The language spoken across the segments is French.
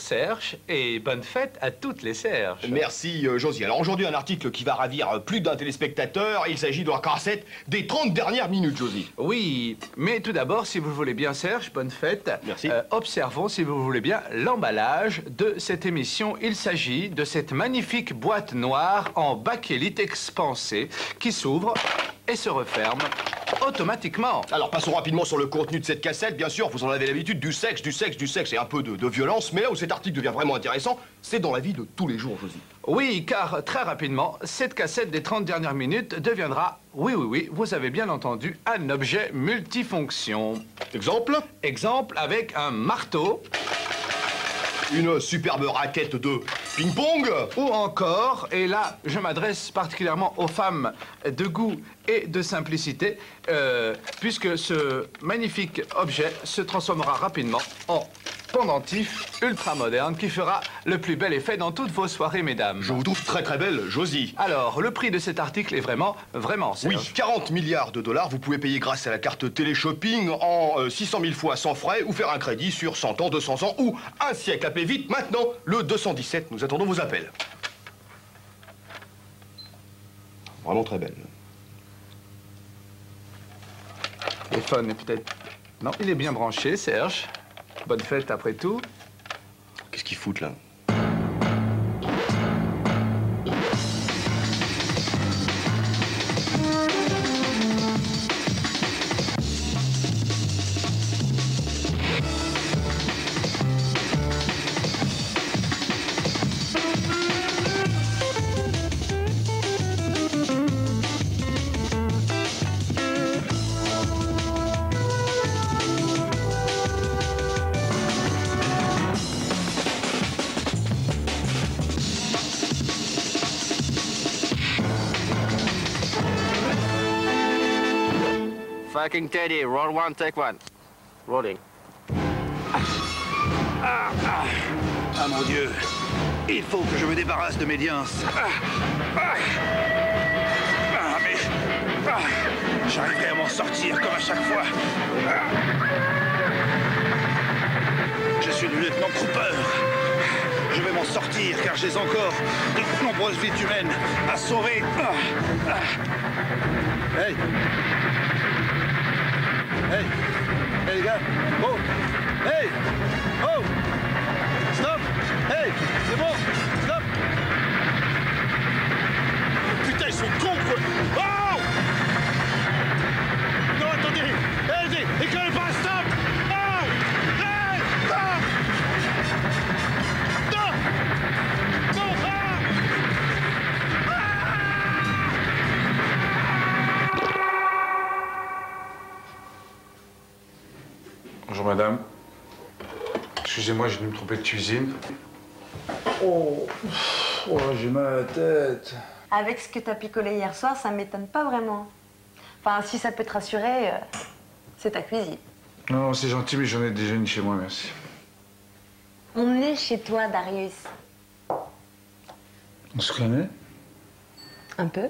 Serge et bonne fête à toutes les Serges. Merci Josie. Alors aujourd'hui un article qui va ravir plus d'un téléspectateur. Il s'agit de la cassette des 30 dernières minutes, Josie. Oui, mais tout d'abord, si vous le voulez bien Serge, bonne fête. Merci. Observons, si vous voulez bien, l'emballage de cette émission. Il s'agit de cette magnifique boîte noire en bakélite expansée qui s'ouvre et se referme automatiquement. Alors passons rapidement sur le contenu de cette cassette. Bien sûr, vous en avez l'habitude, du sexe et un peu de violence. Mais là où cet article devient vraiment intéressant, c'est dans la vie de tous les jours, Josie. Oui, car très rapidement, cette cassette des 30 dernières minutes deviendra, oui, vous avez bien entendu, un objet multifonction. Exemple? Exemple avec un marteau. Une superbe raquette de ping-pong. Ou encore, et là, je m'adresse particulièrement aux femmes de goût et de simplicité, puisque ce magnifique objet se transformera rapidement en pendentif ultra moderne qui fera le plus bel effet dans toutes vos soirées, mesdames. Je vous trouve très très belle, Josie. Alors, le prix de cet article est vraiment, Serge. Oui, 40 milliards de dollars. Vous pouvez payer grâce à la carte téléshopping en 600 000 fois sans frais ou faire un crédit sur 100 ans, 200 ans ou un siècle. Appelez vite maintenant le 217. Nous attendons vos appels. Vraiment très belle. Le téléphone est peut-être... Non, il est bien branché, Serge. Bonne fête après tout. Qu'est-ce qu'ils foutent là? Fucking Teddy, roll one, take one. Rolling. Ah mon Dieu, il faut que je me débarrasse de mes liens. J'arriverai à m'en sortir comme à chaque fois. Je suis le lieutenant Cooper. Je vais m'en sortir car j'ai encore de nombreuses vies humaines à sauver. Hey! Hey! Hey les gars! Oh! Hey! Oh! Stop! Hey! C'est bon! Stop! Putain, ils sont cons quoi! Oh! Non, attendez! Hey! Éclairez pas! Stop! Oh! Hey! Stop! Non! Non! Ah! Bonjour madame. Excusez-moi, j'ai dû me tromper de cuisine. Oh, j'ai mal à la tête. Avec ce que t'as picolé hier soir, ça m'étonne pas vraiment. Enfin, si ça peut te rassurer, c'est ta cuisine. Non, c'est gentil, mais j'en ai déjà une chez moi, merci. On est chez toi, Darius. On se connaît? Un peu.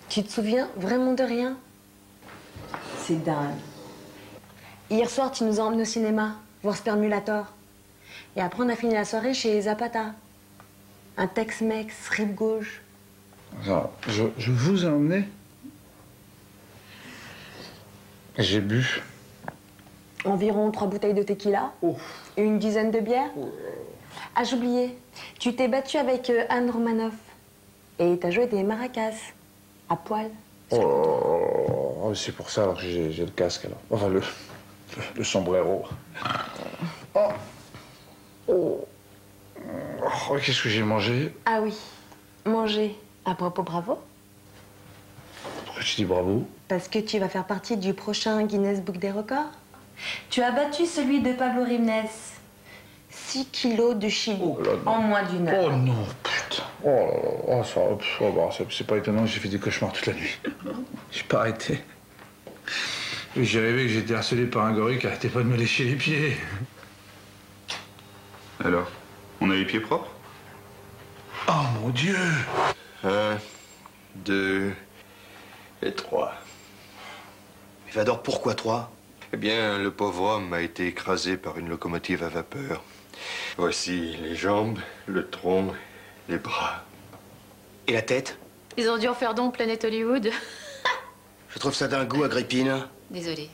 Tu te souviens vraiment de rien? C'est dingue. Hier soir, tu nous as emmenés au cinéma, voir Spermulator. Et après, on a fini la soirée chez Zapata. Un Tex-Mex, rive gauche. Alors, je vous ai emmené. J'ai bu. Environ 3 bouteilles de tequila. Oh. Et une dizaine de bières. Oh. Ah, j'oubliais. Tu t'es battu avec Anne Romanoff. Et t'as joué des maracas. À poil. Oh, c'est pour ça alors que j'ai le casque alors. Enfin, le sombrero. Oh. Oh. Oh, qu'est-ce que j'ai mangé? Ah oui, manger. À propos, bravo. Pourquoi tu dis bravo? Parce que tu vas faire partie du prochain Guinness Book des records. Tu as battu celui de Pablo Ribnes. 6 kilos de chili en moins d'une heure. Oh non, putain. Oh ça, c'est pas étonnant, j'ai fait des cauchemars toute la nuit. J'ai pas arrêté. Et j'ai rêvé que j'étais harcelé par un gorille qui arrêtait pas de me lécher les pieds. Alors, on a les pieds propres? Oh mon Dieu! 1, 2 et 3. Mais Vador, pourquoi 3? Eh bien, le pauvre homme a été écrasé par une locomotive à vapeur. Voici les jambes, le tronc, les bras. Et la tête? Ils ont dû en faire donc Planète Hollywood. Je trouve ça d'un goût, Agrippine. Désolée.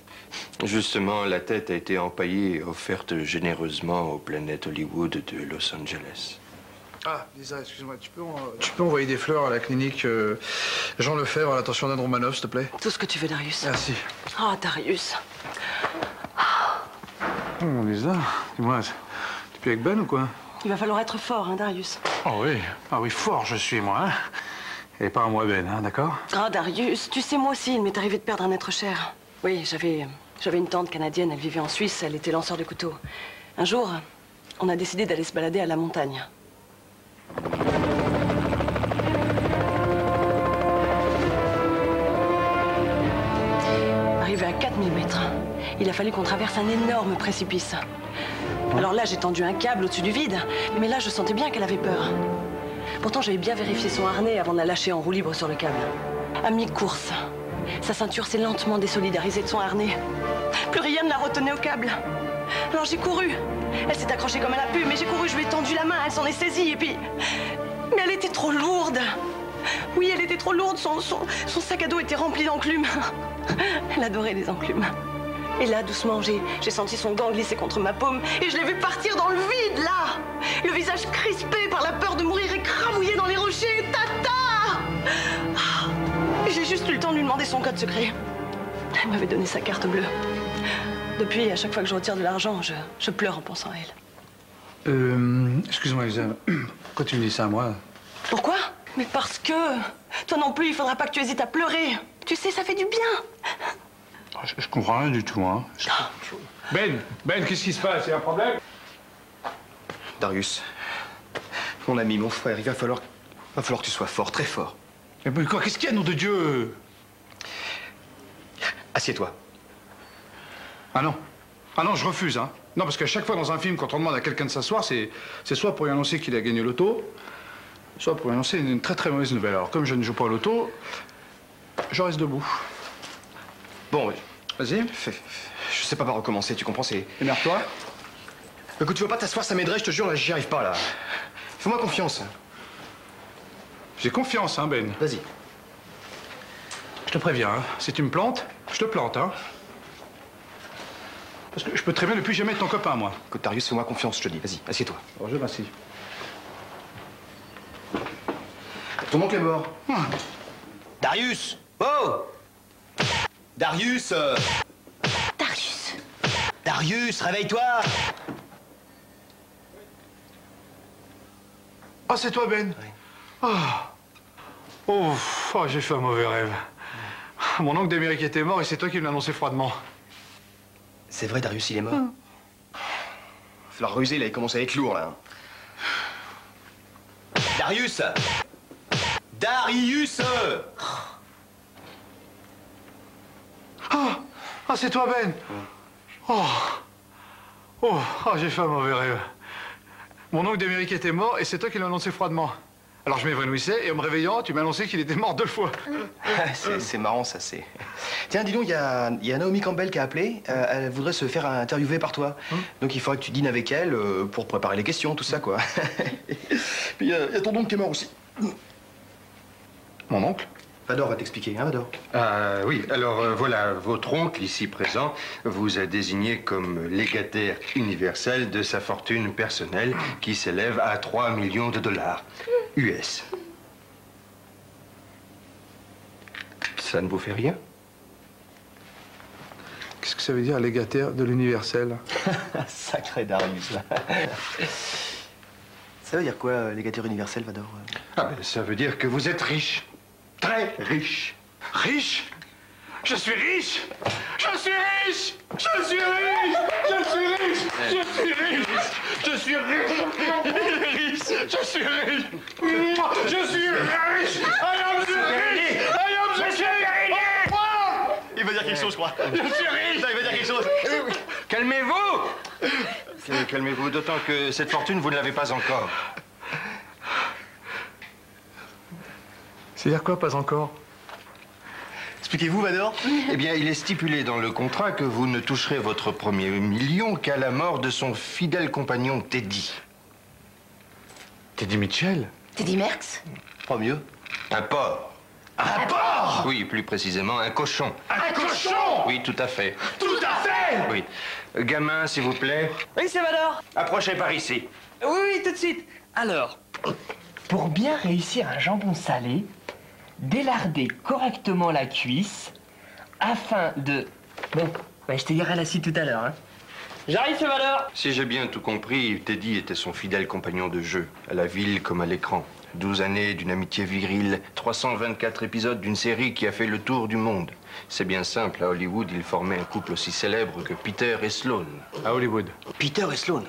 Justement, la tête a été empaillée et offerte généreusement aux planètes Hollywood de Los Angeles. Ah, Lisa, excuse-moi, tu peux envoyer des fleurs à la clinique Jean Lefebvre à l'attention d'Anne Romanoff, s'il te plaît? Tout ce que tu veux, Darius. Merci. Oh, Darius. Oh, Lisa, dis-moi, t'es plus avec Ben ou quoi? Il va falloir être fort, hein, Darius. Oh oui, ah oui, fort je suis, moi, hein. Et pas à moi, Ben, hein, d'accord? Ah, Darius, tu sais, moi aussi, il m'est arrivé de perdre un être cher. Oui, j'avais une tante canadienne, elle vivait en Suisse, elle était lanceur de couteaux. Un jour, on a décidé d'aller se balader à la montagne. Arrivé à 4000 mètres, il a fallu qu'on traverse un énorme précipice. Alors là, j'ai tendu un câble au-dessus du vide, mais là, je sentais bien qu'elle avait peur. Pourtant, j'avais bien vérifié son harnais avant de la lâcher en roue libre sur le câble. À mi-course, sa ceinture s'est lentement désolidarisée de son harnais. Plus rien ne la retenait au câble. Alors j'ai couru. Elle s'est accrochée comme elle a pu, mais j'ai couru, je lui ai tendu la main, elle s'en est saisie, et puis... Mais elle était trop lourde. Oui, elle était trop lourde, son sac à dos était rempli d'enclumes. Elle adorait les enclumes. Et là, doucement, j'ai senti son gant glisser contre ma paume, et je l'ai vu partir dans le vide, là. Le visage crispé par la peur de mourir écrabouillé dans les rochers. Tata! J'ai juste eu le temps de lui demander son code secret. Elle m'avait donné sa carte bleue. Depuis, à chaque fois que je retire de l'argent, je pleure en pensant à elle. Excuse-moi, Lisa, pourquoi tu me dis ça à moi? Pourquoi? Mais parce que... Toi non plus, il faudra pas que tu hésites à pleurer. Tu sais, ça fait du bien. Je comprends rien du tout, hein. Ben, qu'est-ce qui se passe? Il y a un problème? Darius, mon ami, mon frère, il va falloir que tu sois fort, très fort. Mais ben, quoi, qu'est-ce qu'il y a, nom de Dieu? Assieds-toi. Ah non, je refuse, hein. Non, parce qu'à chaque fois dans un film, quand on demande à quelqu'un de s'asseoir, c'est soit pour lui annoncer qu'il a gagné l'auto, soit pour lui annoncer une très très mauvaise nouvelle. Alors, comme je ne joue pas au loto, je reste debout. Bon, vas-y. Je sais pas par où commencer, tu comprends, c'est... Émerde-toi. Écoute, tu veux pas t'asseoir, ça m'aiderait, je te jure, là, j'y arrive pas, là. Fais-moi confiance. J'ai confiance, hein, Ben. Vas-y. Je te préviens, hein. Si tu me plantes, je te plante, hein. Parce que je peux très bien ne plus jamais être ton copain, moi. Écoute, Darius, fais-moi confiance, je te dis. Vas-y, assieds-toi. Alors, je m'assieds. Ton oncle est mort. Darius! Oh! Darius! Darius! Darius, réveille-toi! Oh, c'est toi, Ben? Oui. Oh, j'ai fait un mauvais rêve. Mon oncle d'Amérique était mort et c'est toi qui me l'as annoncé froidement. C'est vrai, Darius, il est mort. Faut la ruser, là, il commence à être lourd, là. Darius! Darius! Ah, c'est toi, Ben? J'ai fait un mauvais rêve. Mon oncle d'Amérique était mort et c'est toi qui l'as annoncé froidement. Alors je m'évanouissais et en me réveillant, tu m'as annoncé qu'il était mort 2 fois. C'est marrant, ça, c'est... Tiens, dis donc, il y a Naomi Campbell qui a appelé. Elle voudrait se faire interviewer par toi. Donc il faudrait que tu dînes avec elle pour préparer les questions, tout ça, quoi. Puis il y a ton oncle qui est mort aussi. Mon oncle? Vador va t'expliquer, hein, Vador? Oui, alors voilà, votre oncle, ici présent, vous a désigné comme légataire universel de sa fortune personnelle qui s'élève à 3 millions de dollars US. Ça ne vous fait rien? Qu'est-ce que ça veut dire, légataire de l'universel? Sacré Darius. Ça veut dire quoi, légataire universel, Vador? Ça veut dire que vous êtes riche. Très riche. Riche? Je suis riche! Je suis riche! Je suis riche! Je suis riche! Je suis riche! Je suis riche! Je suis riche! Je suis riche! Je suis riche! Il va dire quelque chose, je crois. Je suis riche! Il va dire quelque chose. Calmez-vous! Calmez-vous, d'autant que cette fortune, vous ne l'avez pas encore. C'est-à-dire quoi, pas encore? Expliquez-vous, Vador? Eh bien, il est stipulé dans le contrat que vous ne toucherez votre premier million qu'à la mort de son fidèle compagnon Teddy. Teddy Mitchell? Teddy Merckx? Pas mieux. Un porc. Un porc? Oui, plus précisément, un cochon. Un cochon? Oui, tout à fait. Tout à fait? Oui. Gamin, s'il vous plaît. Oui, c'est Vador. Approchez par ici. Oui, tout de suite. Alors, pour bien réussir un jambon salé, délardez correctement la cuisse afin de... Bon, je te dirai la suite tout à l'heure. Hein. J'arrive, c'est Vador. Si j'ai bien tout compris, Teddy était son fidèle compagnon de jeu, à la ville comme à l'écran. 12 années d'une amitié virile, 324 épisodes d'une série qui a fait le tour du monde. C'est bien simple, à Hollywood, ils formaient un couple aussi célèbre que Peter et Sloane. À Hollywood. Peter et Sloane.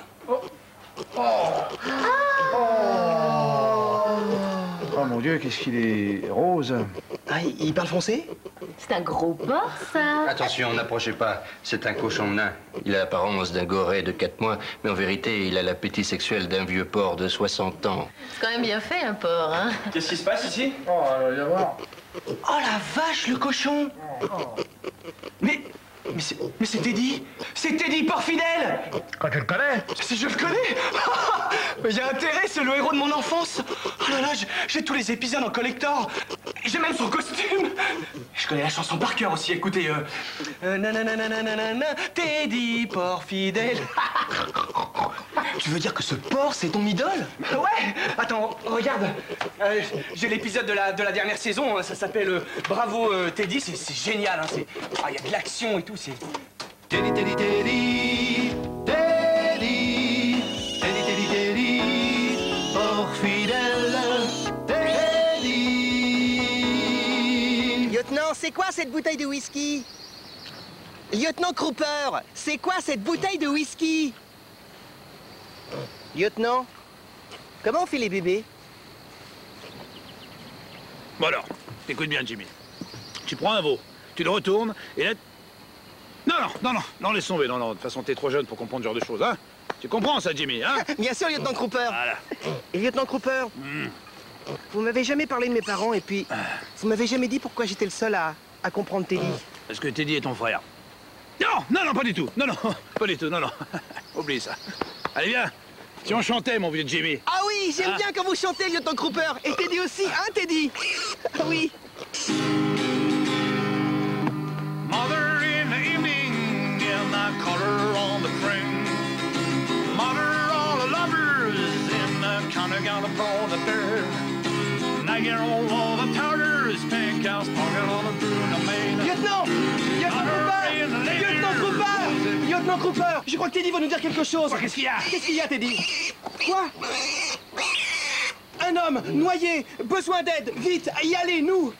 Oh mon Dieu, qu'est-ce qu'il est rose. Ah, il parle français? C'est un gros porc, ça. Attention, n'approchez pas, c'est un cochon nain. Il a l'apparence d'un goret de 4 mois, mais en vérité, il a l'appétit sexuel d'un vieux porc de 60 ans. C'est quand même bien fait, un porc, hein. Qu'est-ce qui se passe ici? Oh, viens voir. Oh la vache, le cochon! Mais c'est Teddy! C'est Teddy, porc fidèle! Quand tu le connais? Si je le connais! Mais il y a intérêt, c'est le héros de mon enfance! Oh là là, j'ai tous les épisodes en collector! J'ai même son costume! Je connais la chanson par cœur aussi, écoutez. Nanananananana, Teddy, porc fidèle! Tu veux dire que ce porc, c'est ton idole? Ouais! Attends, regarde! J'ai l'épisode de la dernière saison, hein, ça s'appelle Bravo Teddy, c'est génial, hein, il y a de l'action et tout, c'est... Teddy, Teddy, Teddy, Teddy, Teddy, Teddy, Teddy, porc fidèle, Teddy. Lieutenant, c'est quoi cette bouteille de whisky? Lieutenant Cooper, c'est quoi cette bouteille de whisky? Lieutenant, comment on fait les bébés? Bon alors, écoute bien, Jimmy. Tu prends un veau, tu le retournes, et là... Non, laisse tomber, non, de toute façon, t'es trop jeune pour comprendre ce genre de choses, hein? Tu comprends ça, Jimmy, hein? Bien sûr, lieutenant Cooper. Voilà. Et lieutenant Cooper, vous m'avez jamais parlé de mes parents, et puis, vous m'avez jamais dit pourquoi j'étais le seul à comprendre Teddy. Parce que Teddy est ton frère. Non, pas du tout. Non, pas du tout, non. Oublie ça. Allez, viens. Si on chantait, mon vieux Jimmy. Ah oui, j'aime bien quand vous chantez, lieutenant Cooper. Et Teddy aussi, hein, Teddy? Ah oui. Mother in the evening, in the color on the train. Mother, all the lovers in the counter got upon the dirt. Nine-year-old, all the powders, pink house, pocket on the Bruno Main. Lieutenant Cooper! Lieutenant Cooper! Je crois que Teddy va nous dire quelque chose. Qu'est-ce qu'il y a? Qu'est-ce qu'il y a, Teddy? Quoi? Un homme, noyé, besoin d'aide, vite, y allez, nous!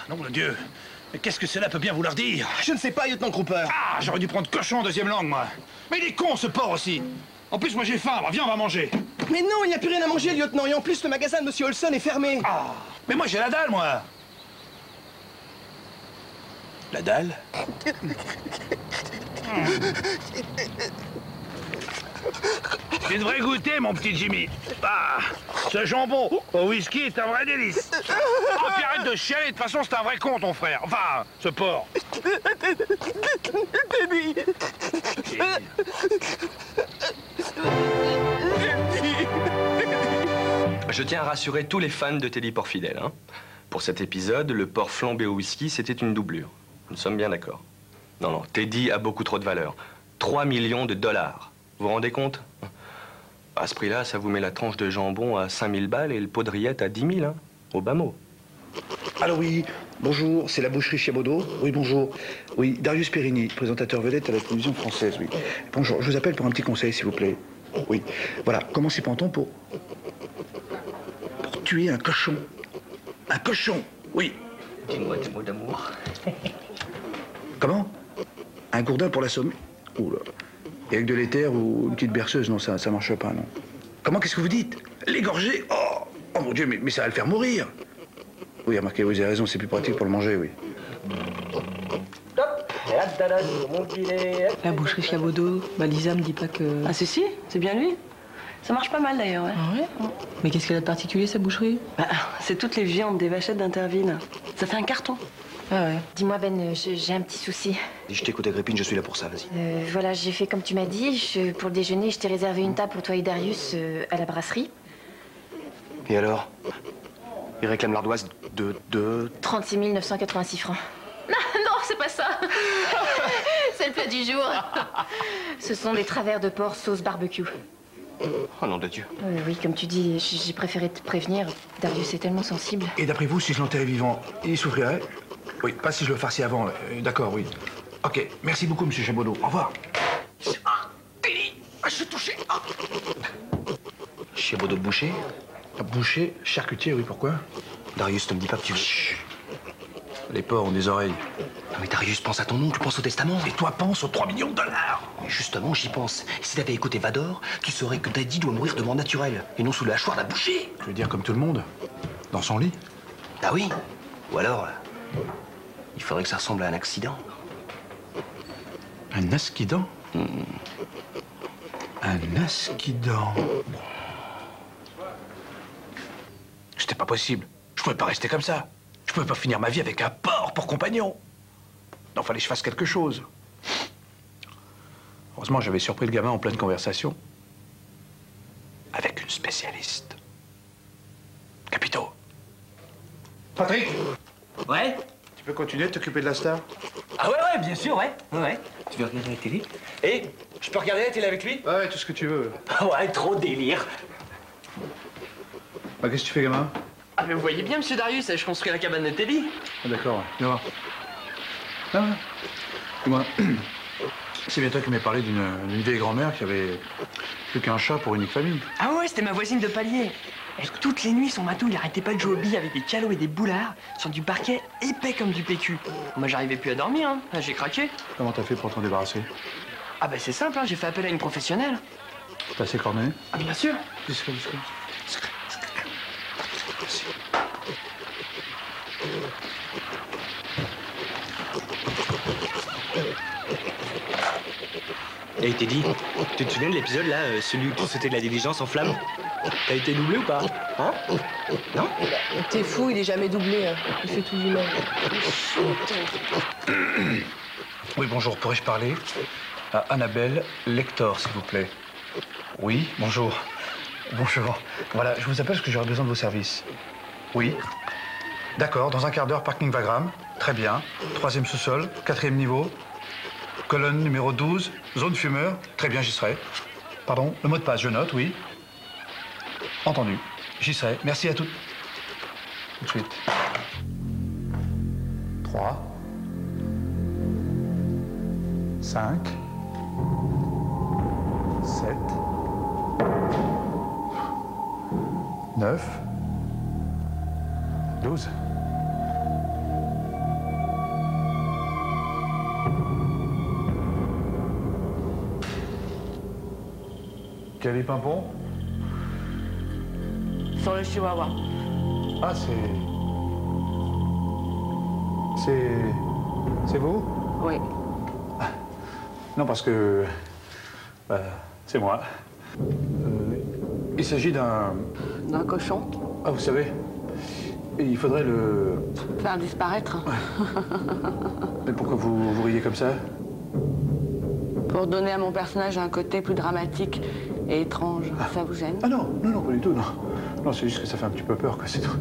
Nom de Dieu! Mais qu'est-ce que cela peut bien vouloir dire? Je ne sais pas, lieutenant Cooper. Ah, j'aurais dû prendre cochon en deuxième langue, moi. Mais il est con, ce porc aussi. En plus, moi, j'ai faim. Viens, on va manger. Mais non, il n'y a plus rien à manger, lieutenant. Et en plus, le magasin de Monsieur Olson est fermé. Ah, mais moi, j'ai la dalle, moi. La dalle? Tu devrais goûter, mon petit Jimmy. Ah, ce jambon au whisky est un vrai délice. Ah, puis arrête de chialer, de toute façon, c'est un vrai con, ton frère. Enfin, ce porc. Teddy. Je tiens à rassurer tous les fans de Teddy Porc Fidèle. Hein. Pour cet épisode, le porc flambé au whisky, c'était une doublure. Nous sommes bien d'accord. Non, Teddy a beaucoup trop de valeur. 3 millions de dollars. Vous vous rendez compte? À ce prix-là, ça vous met la tranche de jambon à 5000 balles et le pot de rillettes à 10 000, hein, au bas mot. Allô, oui, bonjour, c'est la boucherie Chiabodo. Oui, bonjour. Oui, Darius Perini, présentateur vedette à la télévision française, oui. Bonjour, je vous appelle pour un petit conseil, s'il vous plaît. Oui, voilà, comment s'y prend-on pour tuer un cochon? Un cochon, oui. Dis-moi des mots d'amour. Comment? Un gourdin pour l'assommer? Oula. Et avec de l'éther ou une petite berceuse, non, ça marche pas, non. Comment, qu'est-ce que vous dites? L'égorger? Oh mon Dieu, mais ça va le faire mourir. Oui, remarquez, vous avez raison, c'est plus pratique pour le manger, oui. La boucherie Chiabodo, Lisa me dit pas que... Ah si, c'est bien lui. Ça marche pas mal d'ailleurs, ouais. Ah ouais? Mais qu'est-ce qu'elle a de particulier, sa boucherie? C'est toutes les viandes des vachettes d'Interville. Ça fait un carton. Ah ouais. Dis-moi, Ben, j'ai un petit souci. Je t'écoute, Agrippine, je suis là pour ça, vas-y. Voilà, j'ai fait comme tu m'as dit. Pour le déjeuner, je t'ai réservé une table pour toi et Darius à la brasserie. Et alors? Il réclame l'ardoise de... 36 986 francs. Non, non, c'est pas ça. C'est le plat du jour. Ce sont des travers de porc sauce barbecue. Oh nom de Dieu. Oui, comme tu dis, j'ai préféré te prévenir. Darius est tellement sensible. Et d'après vous, si je l'enterrais vivant, il souffrirait? Oui, pas si je le farcis avant. D'accord, oui. Ok, merci beaucoup, monsieur Chabaudot. Au revoir. Ah, Teddy, je suis touché. Ah. Chabaudot boucher? Boucher, charcutier, oui, pourquoi? Darius, ne me dis pas que tu veux... Chut. Les porcs ont des oreilles. Non mais Darius, pense à ton oncle, pense au testament. Et toi, pense aux 3 millions de dollars. Et justement, j'y pense. Si t'avais écouté Vador, tu saurais que Daddy doit mourir de mort naturelle, et non sous la hachoir d'un boucher. Je veux dire comme tout le monde, dans son lit. Ah oui? Ou alors, il faudrait que ça ressemble à un accident. Un asquidant? Un asquidant. C'était pas possible. Je pouvais pas rester comme ça. Je pouvais pas finir ma vie avec un porc pour compagnon. Non, fallait que je fasse quelque chose. Heureusement, j'avais surpris le gamin en pleine conversation. Avec une spécialiste. Capito. Patrick. Ouais? Tu peux continuer de t'occuper de la star? Ah ouais, bien sûr, ouais. Tu veux regarder la télé? Et je peux regarder la télé avec lui? Ouais, tout ce que tu veux. Ouais, trop de délire. Bah, qu'est-ce que tu fais, gamin? Ah, mais vous voyez bien, monsieur Darius, je construis la cabane de Teddy. Ah, d'accord, ouais. Viens voir. Ah, ouais. Dis-moi, c'est bien toi qui m'as parlé d'une vieille grand-mère qui avait plus qu'un chat pour unique famille. Ah ouais, c'était ma voisine de palier. Et toutes les nuits, son matou, il arrêtait pas de jouer aux billes avec des calots et des boulards sur du parquet épais comme du PQ. Moi, j'arrivais plus à dormir, hein. J'ai craqué. Comment t'as fait pour t'en débarrasser? Ah bah c'est simple, hein. J'ai fait appel à une professionnelle. T'as assez corné? Ah bien sûr. Discret. Merci. Hey Teddy, tu te souviens de l'épisode là, celui où tu sautais de la diligence en flamme? T'as été doublé ou pas? Hein? Non? T'es fou, il est jamais doublé. Hein. Il fait tout lui-même. Oui, bonjour, pourrais-je parler à Annabelle Lector, s'il vous plaît? Oui, bonjour. Bonjour. Voilà, je vous appelle parce que j'aurais besoin de vos services. Oui. D'accord, dans un quart d'heure, parking Wagram. Très bien. 3e sous-sol, 4e niveau. Colonne numéro 12, zone fumeur. Très bien, j'y serai. Pardon, le mot de passe, je note, oui. Entendu. J'y serai. Merci à toutes. Tout de suite. 3. 5. 7. 9. 12. Quel est Pimpon? Sur le chihuahua. Ah, c'est vous? Oui. Non, parce que... c'est moi. Il s'agit d'un... D'un cochon. Ah, vous savez, il faudrait le... Faire disparaître. Mais pourquoi vous riez comme ça? Pour donner à mon personnage un côté plus dramatique et étrange. Ça vous gêne? Ah non, pas du tout, non. Non, c'est juste que ça fait un petit peu peur, quoi, c'est tout.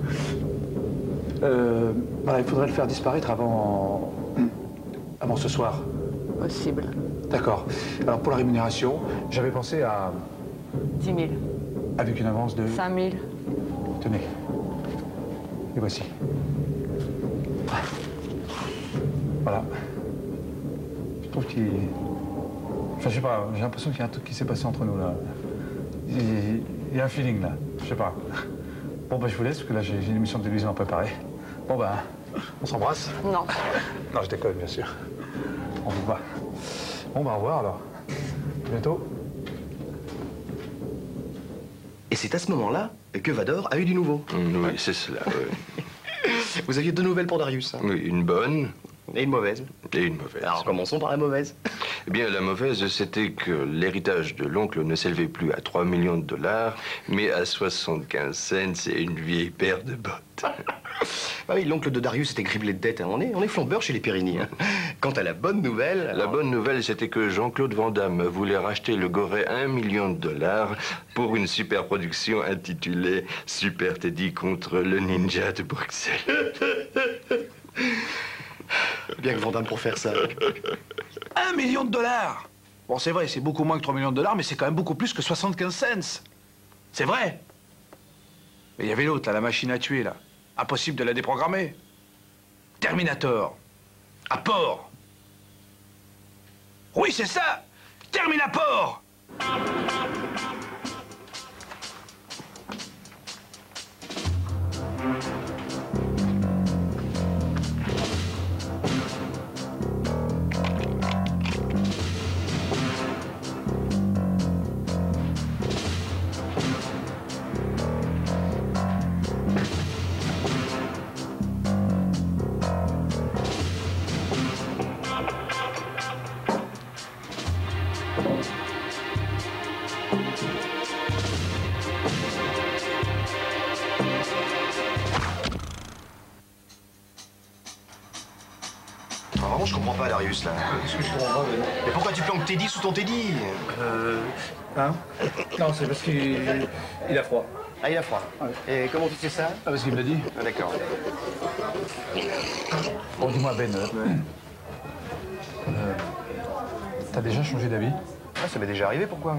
Voilà, il faudrait le faire disparaître avant ce soir. Possible. D'accord. Alors, pour la rémunération, j'avais pensé à... 10 000. Avec une avance de... 5 000. Tenez. Et voici. Voilà. Je trouve qu'il... Enfin, je sais pas, j'ai l'impression qu'il y a un truc qui s'est passé entre nous, là. Il y a un feeling, là. Je sais pas. Bon, bah, je vous laisse, parce que là, j'ai une émission de télévision à préparer. Bon, bah, on s'embrasse? Non. Non, je déconne, bien sûr. On vous voit. Bon, bah, au revoir, alors. À bientôt. Et c'est à ce moment-là que Vador a eu du nouveau. Oui, c'est cela, oui. Vous aviez 2 nouvelles pour Darius. Hein. Oui, une bonne. Et une mauvaise. Et une mauvaise. Alors, commençons par la mauvaise. Eh bien, la mauvaise, c'était que l'héritage de l'oncle ne s'élevait plus à 3 millions de dollars, mais à 75 cents et une vieille paire de bottes. Bah oui, l'oncle de Darius était criblé de dettes. Hein. On est flambeur chez les Périgny. Hein. Quant à la bonne nouvelle... La bonne nouvelle, c'était que Jean-Claude Van Damme voulait racheter le Gorée $1 million pour une super production intitulée Super Teddy contre le ninja de Bruxelles. Bien que Van Damme pour faire ça. $1 million. Bon, c'est vrai, c'est beaucoup moins que $3 millions, mais c'est quand même beaucoup plus que 75 cents. C'est vrai. Mais il y avait l'autre, là, la machine à tuer, là. Impossible de la déprogrammer. Terminator. À port. Oui, c'est ça. Terminator. Vraiment, je comprends pas, Darius, là. Qu'est-ce que je comprends pas, Mais pourquoi tu planques Teddy sous ton Teddy? Hein? Non, c'est parce qu'il a froid. Ah, il a froid. Ouais. Et comment tu sais ça? Ah, parce qu'il me l'a dit. Ah, d'accord. Bon, dis-moi, Ben, t'as déjà changé d'avis? Ah, ça m'est déjà arrivé, pourquoi?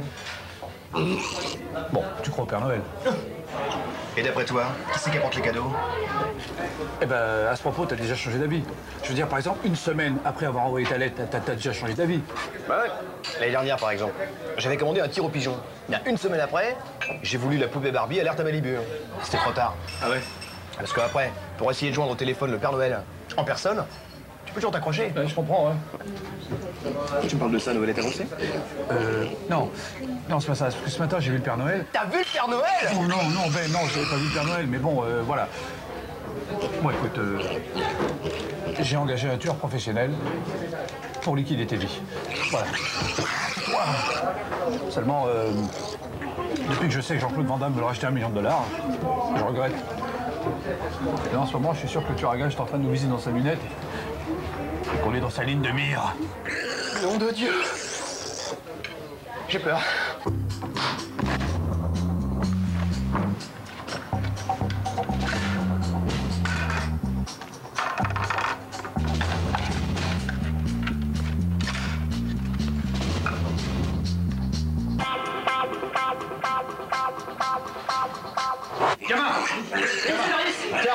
Bon, tu crois au Père Noël? Et d'après toi, qui c'est qui apporte les cadeaux? Eh ben, à ce propos, t'as déjà changé d'avis. Je veux dire, par exemple, une semaine après avoir envoyé ta lettre, t'as déjà changé d'avis. Bah ouais. L'année dernière, par exemple, j'avais commandé un tir au pigeon. Il y a une semaine après, j'ai voulu la poupée Barbie alerte à Malibu. C'était trop tard. Ah ouais? Parce qu'après, pour essayer de joindre au téléphone le Père Noël en personne, tu peux toujours t'accrocher. Ouais, je comprends, ouais. Tu me parles de ça, Noël est annoncé? Non. Non, c'est pas ça. Parce que ce matin, j'ai vu le Père Noël. T'as vu le Père Noël? Oh non, Ben, non, j'avais pas vu le Père Noël, mais bon, voilà. Bon, écoute, j'ai engagé un tueur professionnel pour liquider tes vies. Voilà. Seulement, depuis que je sais que Jean-Claude Van Damme veut le racheter $1 million, je regrette. Et en ce moment, je suis sûr que le tueur à gages est en train de nous viser dans sa lunette et qu'on est dans sa ligne de mire. Nom de Dieu! J'ai peur. Gamin! Tiens,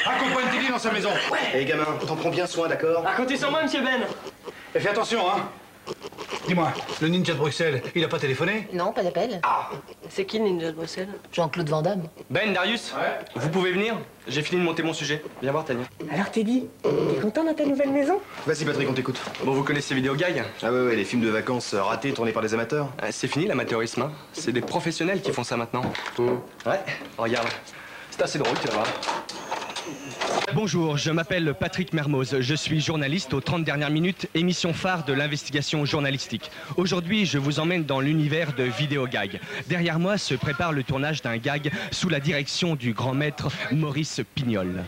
accompagne Teddy dans sa maison. Hé, gamin, t'en prends bien soin, d'accord? À compter sur moi, monsieur Ben. Et fais attention, hein. Dis-moi, le ninja de Bruxelles, il a pas téléphoné? Non, pas d'appel. C'est qui le ninja de Bruxelles? Jean-Claude Van Damme. Ben, Darius, vous pouvez venir? J'ai fini de monter mon sujet. Viens voir, Tania. Alors, Teddy, t'es content dans ta nouvelle maison? Vas-y, Patrick, on t'écoute. Bon, vous connaissez Vidéo Gag? Ah ouais, les films de vacances ratés tournés par des amateurs. C'est fini l'amateurisme, hein. C'est des professionnels qui font ça maintenant. Ouais, regarde. C'est assez drôle, tu vas voir. Bonjour, je m'appelle Patrick Mermoz, je suis journaliste aux 30 dernières minutes, émission phare de l'investigation journalistique. Aujourd'hui, je vous emmène dans l'univers de Vidéo Gag. Derrière moi se prépare le tournage d'un gag sous la direction du grand maître Maurice Pignol.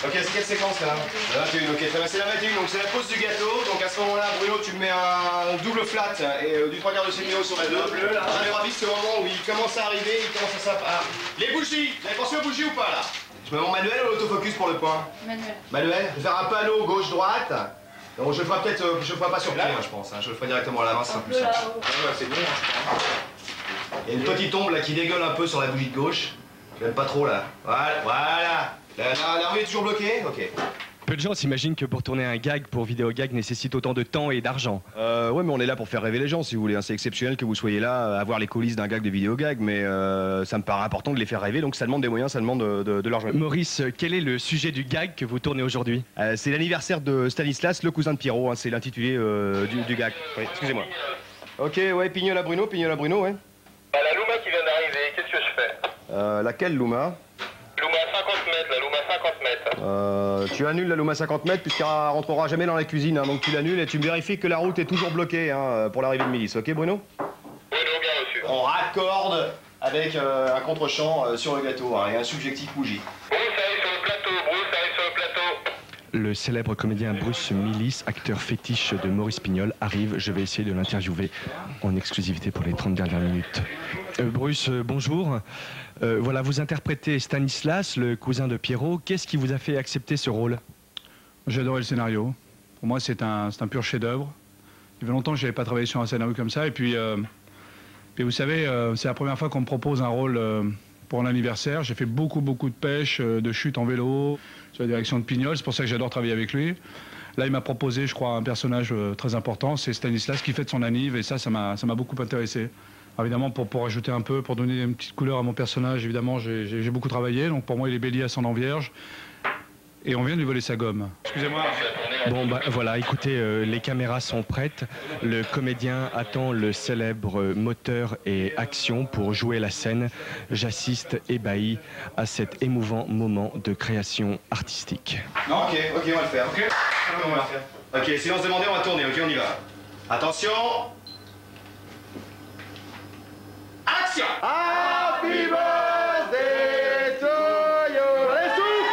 Ok, c'est quelle séquence là? La 21, ok, très bien, c'est la 21, donc c'est la pause du gâteau. Donc à ce moment-là, Bruno, tu me mets un double flat et du 3/4 de sémio sur la 2. J'avais ravi, c'est au moment où il commence à arriver, il commence à s'apparaître. Les bougies! Vous avez pensé aux bougies ou pas là? Je me mets en manuel ou l'autofocus pour le point? Manuel. Manuel, je vais faire un panneau gauche-droite. Donc je le ferai peut-être, je le ferai pas sur pied, hein, je pense. Hein. Je le ferai directement à la main, c'est plus simple. Ouais, c'est bon. Il y a une petite ombre là qui dégueule un peu sur la bougie de gauche. Je l'aime pas trop là. Voilà. La rue est toujours bloquée? Ok. Peu de gens s'imaginent que pour tourner un gag pour Vidéo Gag nécessite autant de temps et d'argent. Ouais, mais on est là pour faire rêver les gens, si vous voulez. C'est exceptionnel que vous soyez là à voir les coulisses d'un gag de Vidéo Gag, mais ça me paraît important de les faire rêver, donc ça demande des moyens, ça demande de l'argent. Maurice, quel est le sujet du gag que vous tournez aujourd'hui? C'est l'anniversaire de Stanislas, le cousin de Pierrot, hein, c'est l'intitulé du gag. Oui, excusez-moi. Ok, ouais, Pignol à Bruno, ouais. La Luma qui vient d'arriver, qu'est-ce que je fais? Laquelle Luma? Luma 50 mètres, la Luma 50 mètres. Tu annules la Luma 50 mètres puisqu'elle rentrera jamais dans la cuisine, hein, donc tu l'annules et tu me vérifies que la route est toujours bloquée hein, pour l'arrivée de milice, ok Bruno? Bruno, bien reçu. On raccorde avec un contre-champ sur le gâteau hein, et un subjectif bougie. Bon, ça arrive sur le le célèbre comédien Bruce Willis, acteur fétiche de Maurice Pignol, arrive. Je vais essayer de l'interviewer en exclusivité pour les 30 dernières minutes. Bruce, bonjour. Voilà, vous interprétez Stanislas, le cousin de Pierrot. Qu'est-ce qui vous a fait accepter ce rôle? J'ai adoré le scénario. Pour moi, c'est un pur chef-d'œuvre. Il y avait longtemps que je n'avais pas travaillé sur un scénario comme ça. Et puis vous savez, c'est la première fois qu'on me propose un rôle pour un anniversaire. J'ai fait beaucoup de pêche, de chute en vélo, sur la direction de Pignol. C'est pour ça que j'adore travailler avec lui. Là, il m'a proposé, je crois, un personnage très important. C'est Stanislas qui fête son anniv. Et ça m'a beaucoup intéressé. Alors, évidemment, pour ajouter un peu, pour donner une petite couleur à mon personnage, évidemment, j'ai beaucoup travaillé. Donc pour moi, il est bélier ascendant vierge. Et on vient de lui voler sa gomme. Excusez-moi. Bon, bah voilà, écoutez, les caméras sont prêtes. Le comédien attend le célèbre moteur et action pour jouer la scène. J'assiste ébahi à cet émouvant moment de création artistique. Non, ok, on va le faire. Ok, silence demandé, on va tourner, ok, on y va. Attention. Action. Happy birthday to you. Allez, souffle.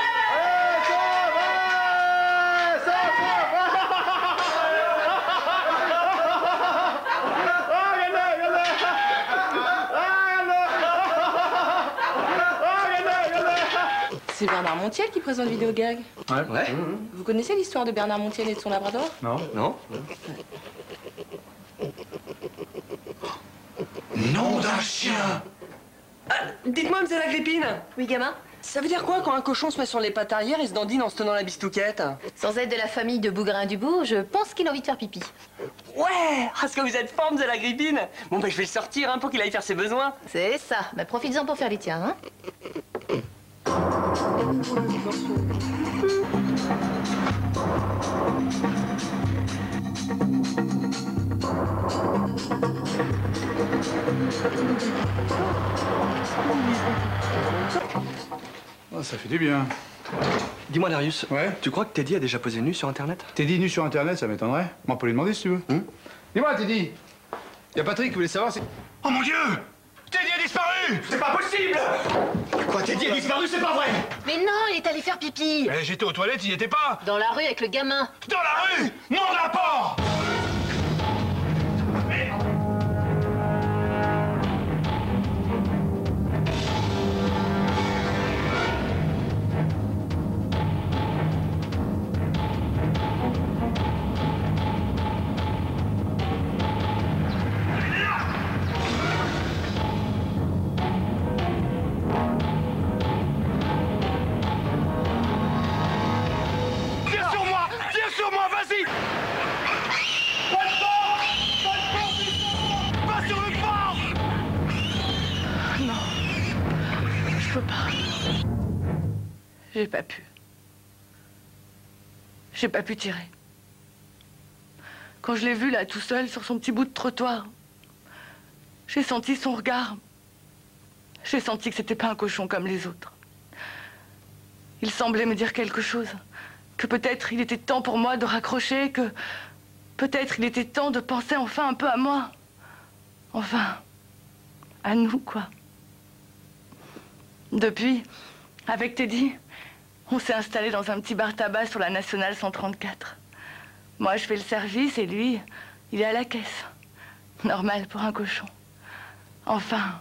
C'est Bernard Montiel qui présente Vidéo Gag. Ouais. Vous connaissez l'histoire de Bernard Montiel et de son labrador? Non. Non. Nom d'un chien! Dites-moi, Mzé Agrippine. Oui, gamin? Ça veut dire quoi quand un cochon se met sur les pattes arrière et se dandine en se tenant la bistouquette? Sans être de la famille de Bougrain-Dubourg, je pense qu'il a envie de faire pipi. Ouais! Est-ce que vous êtes fort, Mzé Agrippine? Bon, ben je vais le sortir hein, pour qu'il aille faire ses besoins. C'est ça. Bah, profites-en pour faire les tiens, hein? Oh, ça fait du bien. Dis-moi, Darius, ouais, tu crois que Teddy a déjà posé nu sur Internet? Teddy nu sur Internet, ça m'étonnerait. On peut lui demander si tu veux. Dis-moi, Teddy. Il y a Patrick qui voulait savoir si... Oh mon Dieu! Teddy a disparu! C'est pas possible! Quoi, Teddy a disparu, c'est pas vrai! Mais non, il est allé faire pipi. Mais j'étais aux toilettes, il y était pas! Dans la rue avec le gamin. Dans la rue! Non, d'un port! J'ai pas pu. J'ai pas pu tirer. Quand je l'ai vu là, tout seul, sur son petit bout de trottoir, j'ai senti son regard. J'ai senti que c'était pas un cochon comme les autres. Il semblait me dire quelque chose. Que peut-être il était temps pour moi de raccrocher, que peut-être il était temps de penser enfin un peu à moi. Enfin, à nous, quoi. Depuis, avec Teddy, on s'est installé dans un petit bar tabac sur la Nationale 134. Moi, je fais le service et lui, il est à la caisse. Normal pour un cochon. Enfin,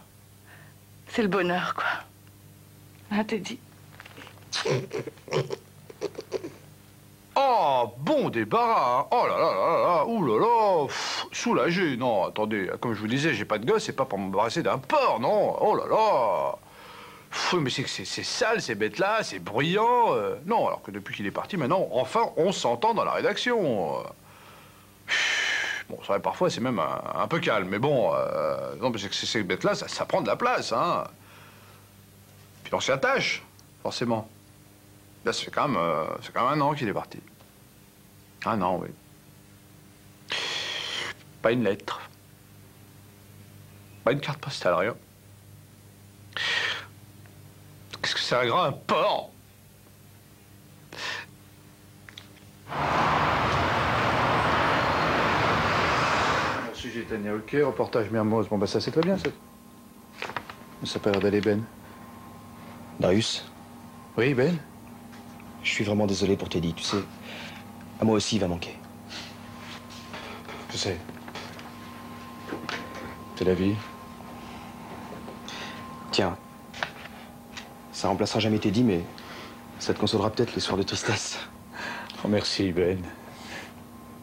c'est le bonheur, quoi. Hein, Teddy? Oh, bon débarras, hein. Oh là là là là, ouh là là, soulagé. Non, attendez, comme je vous disais, j'ai pas de gosse, c'est pas pour m'embarrasser d'un porc, non. Oh là là. Mais c'est que c'est sale, ces bêtes-là, c'est bruyant. Non, alors que depuis qu'il est parti, maintenant, enfin, on s'entend dans la rédaction. Bon, c'est vrai, parfois, c'est même un peu calme, mais bon, non, mais c'est que ces bêtes-là, ça prend de la place, hein. Puis on s'y attache, forcément. Là, ça fait quand même un an qu'il est parti. Un an, oui. Pas une lettre. Pas une carte postale, rien. Qu'est-ce que c'est un porc? Sujet Tania, ok. Reportage Mermoz. Bon, bah ça c'est très bien, ça. Ça s'appelle d'aller Ben. Darius? Oui, Ben? Je suis vraiment désolé pour Teddy, tu sais. À moi aussi, il va manquer. Je sais. C'est la vie. Tiens. Ça remplacera jamais Teddy, mais ça te consolera peut-être les soirs de tristesse. Oh, merci, Ben.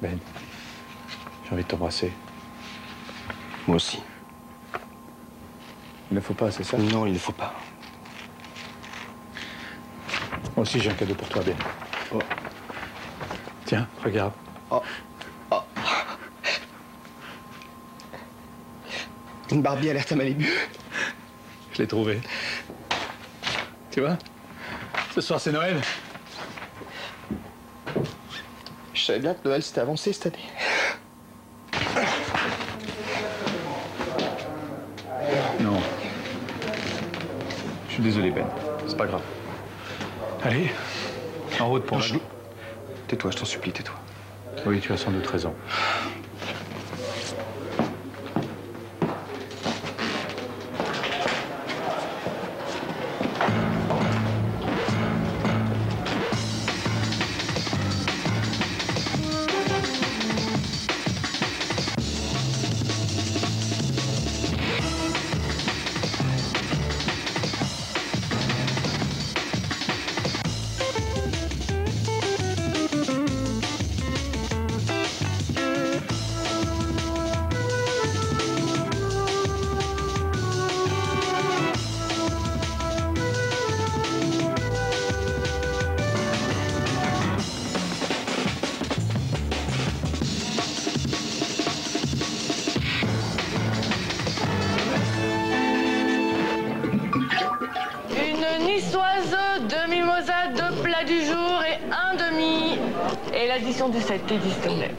Ben, j'ai envie de t'embrasser. Moi aussi. Il ne faut pas, c'est ça? Non, il ne faut pas. Moi aussi, j'ai un cadeau pour toi, Ben. Oh. Tiens, regarde. Oh. Oh. Une Barbie alerte à Malibu. Je l'ai trouvée. Tu vois? Ce soir, c'est Noël. Je savais bien que Noël s'était avancé cette année. Non. Je suis désolé, Ben. C'est pas grave. Allez, en route pour... Tais-toi, je t'en supplie, tais-toi. Oui, tu as sans doute raison. Une niçoise, 2 mimosas, 2 plats du jour et un demi. Et l'addition du set, Teddy Stoner.